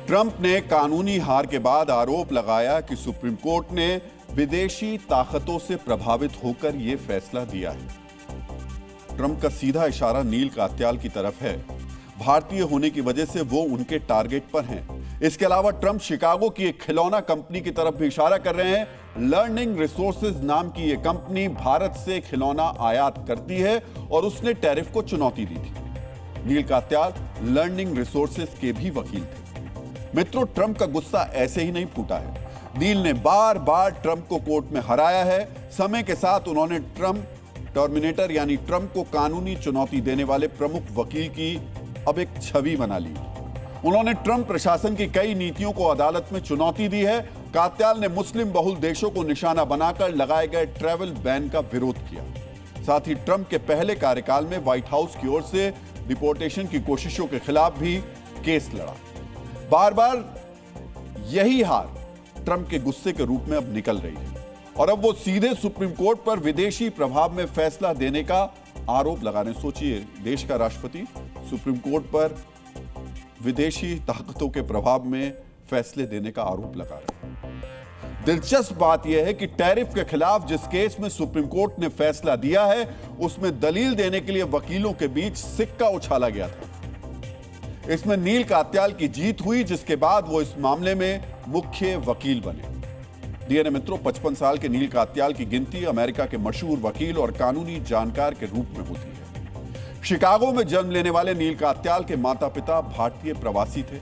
Trump ने कानूनी हार के बाद आरोप लगाया कि सुप्रीम कोर्ट ने विदेशी ताकतों से प्रभावित होकर यह फैसला दिया है। ट्रंप का सीधा इशारा नील कात्याल की तरफ है। भारतीय होने की वजह से वो उनके टारगेट पर हैं। इसके अलावा ट्रंप शिकागो की एक खिलौना कंपनी की तरफ भी इशारा कर रहे हैं। लर्निंग रिसोर्सेज नाम की यह कंपनी भारत से खिलौना आयात करती है और उसने टैरिफ को चुनौती दी थी। नील कात्याल लर्निंग रिसोर्सेज के भी वकील थे। मित्रों, ट्रंप का गुस्सा ऐसे ही नहीं फूटा है। नील ने बार बार ट्रंप को कोर्ट में हराया है। समय के साथ उन्होंने ट्रंप टर्मिनेटर यानी ट्रंप को कानूनी चुनौती देने वाले प्रमुख वकील की अब एक छवि बना ली। उन्होंने ट्रंप प्रशासन की कई नीतियों को अदालत में चुनौती दी है। कात्याल ने मुस्लिम बहुल देशों को निशाना बनाकर लगाए गए ट्रैवल बैन का विरोध किया। साथ ही ट्रंप के पहले कार्यकाल में व्हाइट हाउस की ओर से डिपोर्टेशन की कोशिशों के खिलाफ भी केस लड़ा। बार बार यही हार ट्रंप के गुस्से के रूप में अब निकल रही है और अब वो सीधे सुप्रीम कोर्ट पर विदेशी प्रभाव में फैसला देने का आरोप लगा रहे हैं। सोचिए, देश का राष्ट्रपति सुप्रीम कोर्ट पर विदेशी ताकतों के प्रभाव में फैसले देने का आरोप लगा रहे हैं। दिलचस्प बात यह है कि टैरिफ के खिलाफ जिस केस में सुप्रीम कोर्ट ने फैसला दिया है, उसमें दलील देने के लिए वकीलों के बीच सिक्का उछाला गया था। इसमें नील कात्याल की जीत हुई, जिसके बाद वो इस मामले में मुख्य वकील बने। डीएनए मित्रों, 55 साल के नील कात्याल की गिनती अमेरिका के मशहूर वकील और कानूनी जानकार के रूप में होती है। शिकागो में जन्म लेने वाले नील कात्याल के माता पिता भारतीय प्रवासी थे,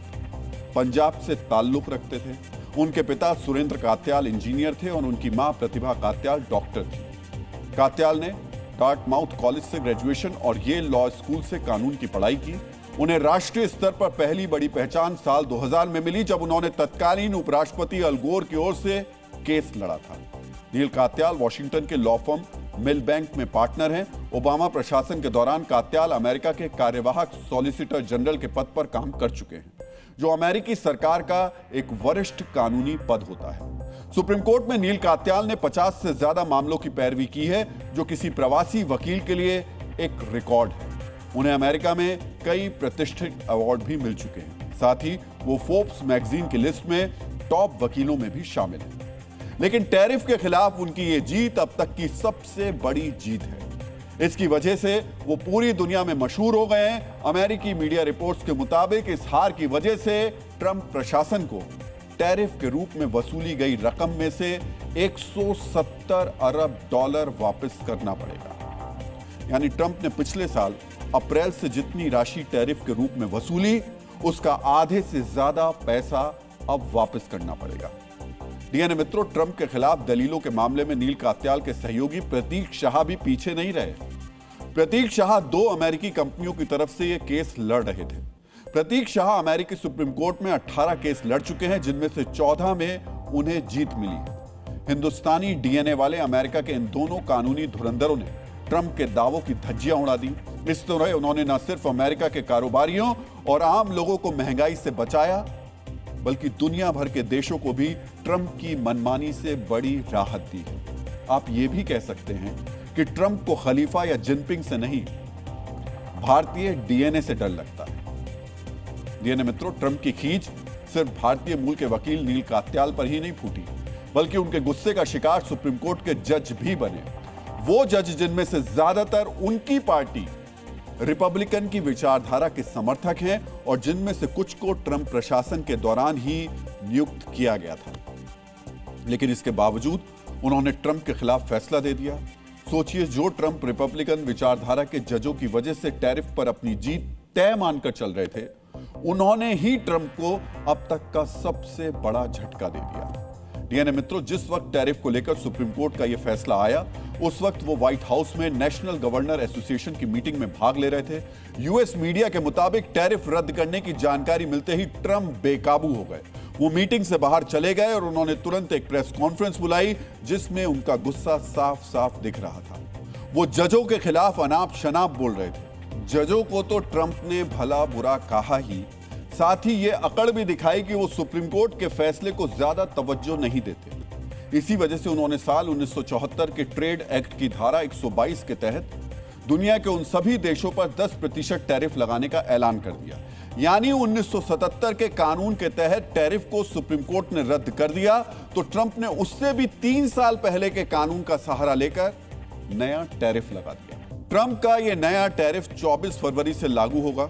पंजाब से ताल्लुक रखते थे। उनके पिता सुरेंद्र कात्याल इंजीनियर थे और उनकी मां प्रतिभा कात्याल डॉक्टर थी। कात्याल ने डार्टमाउथ कॉलेज से ग्रेजुएशन और येल लॉ स्कूल से कानून की पढ़ाई की। उन्हें राष्ट्रीय स्तर पर पहली बड़ी पहचान साल 2000 में मिली, जब उन्होंने तत्कालीन उपराष्ट्रपति अल गोर की ओर से केस लड़ा था। नील कात्याल वॉशिंगटन के लॉ फर्म मिलबैंक में पार्टनर हैं। ओबामा प्रशासन के दौरान कात्याल अमेरिका के कार्यवाहक सॉलिसिटर जनरल के पद पर काम कर चुके हैं, जो अमेरिकी सरकार का एक वरिष्ठ कानूनी पद होता है। सुप्रीम कोर्ट में नील कात्याल ने 50 से ज्यादा मामलों की पैरवी की है, जो किसी प्रवासी वकील के लिए एक रिकॉर्ड है। उन्हें अमेरिका में कई प्रतिष्ठित अवार्ड भी मिल चुके हैं। साथ ही वो फोर्ब्स मैगजीन की लिस्ट में टॉप वकीलों में भी शामिल हैं। लेकिन टैरिफ के खिलाफ उनकी ये जीत अब तक की सबसे बड़ी जीत है। इसकी वजह से वो पूरी दुनिया में मशहूर हो गए हैं। अमेरिकी मीडिया रिपोर्ट्स के मुताबिक इस हार की वजह से ट्रंप प्रशासन को टैरिफ के रूप में वसूली गई रकम में से 170 अरब डॉलर वापस करना पड़ेगा। यानी ट्रंप ने पिछले साल अप्रैल से जितनी राशि टैरिफ के रूप में वसूली, उसका आधे से ज्यादा पैसा अब वापस करना पड़ेगा। डीएनए मित्रों, ट्रंप के खिलाफ दलीलों के मामले में नील कात्याल के सहयोगी प्रतीक शाह भी पीछे नहीं रहे। प्रतीक शाह 2 अमेरिकी कंपनियों की तरफ से यह केस लड़ रहे थे। प्रतीक शाह अमेरिकी सुप्रीम कोर्ट में 18 केस लड़ चुके हैं, जिनमें से 14 में उन्हें जीत मिली। हिंदुस्तानी डीएनए वाले अमेरिका के इन दोनों कानूनी धुरंधरों ने ट्रंप के दावों की धज्जियां उड़ा दी। इस तरह उन्होंने न सिर्फ अमेरिका के कारोबारियों और आम लोगों को महंगाई से बचाया, बल्कि दुनिया भर के देशों को भी ट्रंप की मनमानी से बड़ी राहत दी है। आप ये भी कह सकते हैं कि ट्रंप को खलीफा या जिनपिंग से नहीं, भारतीय डीएनए से डर लगता है। डीएनए मित्रों, ट्रंप की खींच सिर्फ भारतीय मूल के वकील नील कात्याल पर ही नहीं फूटी, बल्कि उनके गुस्से का शिकार सुप्रीम कोर्ट के जज भी बने। वो जज जिनमें से ज्यादातर उनकी पार्टी रिपब्लिकन की विचारधारा के समर्थक हैं और जिनमें से कुछ को ट्रंप प्रशासन के दौरान ही नियुक्त किया गया था। लेकिन इसके बावजूद उन्होंने ट्रंप के खिलाफ फैसला दे दिया। सोचिए, जो ट्रंप रिपब्लिकन विचारधारा के जजों की वजह से टैरिफ पर अपनी जीत तय मानकर चल रहे थे, उन्होंने ही ट्रंप को अब तक का सबसे बड़ा झटका दे दिया। डीएनए मित्रों, जिस वक्त टैरिफ को लेकर सुप्रीम कोर्ट का यह फैसला आया, उस वक्त वो व्हाइट हाउस में नेशनल गवर्नर एसोसिएशन की मीटिंग में भाग ले रहे थे। यूएस मीडिया के मुताबिक टैरिफ रद्द करने की जानकारी मिलते ही ट्रंप बेकाबू हो गए। वो मीटिंग से बाहर चले गए और उन्होंने तुरंत एक प्रेस कॉन्फ्रेंस बुलाई, जिसमें उनका गुस्सा साफ साफ दिख रहा था। वो जजों के खिलाफ अनाप शनाप बोल रहे थे। जजों को तो ट्रंप ने भला बुरा कहा ही, साथ ही ये अकड़ भी दिखाई कि वो सुप्रीम कोर्ट के फैसले को ज्यादा तवज्जो नहीं देते। इसी वजह से उन्होंने साल 1974 के ट्रेड एक्ट की धारा 122 के तहत दुनिया के उन सभी देशों पर 10% टैरिफ लगाने का ऐलान कर दिया। यानी 1977 के कानून के तहत टैरिफ को सुप्रीम कोर्ट ने रद्द कर दिया, तो ट्रंप ने उससे भी 3 साल पहले के कानून का सहारा लेकर नया टैरिफ लगा दिया। ट्रंप का यह नया टैरिफ 24 फरवरी से लागू होगा।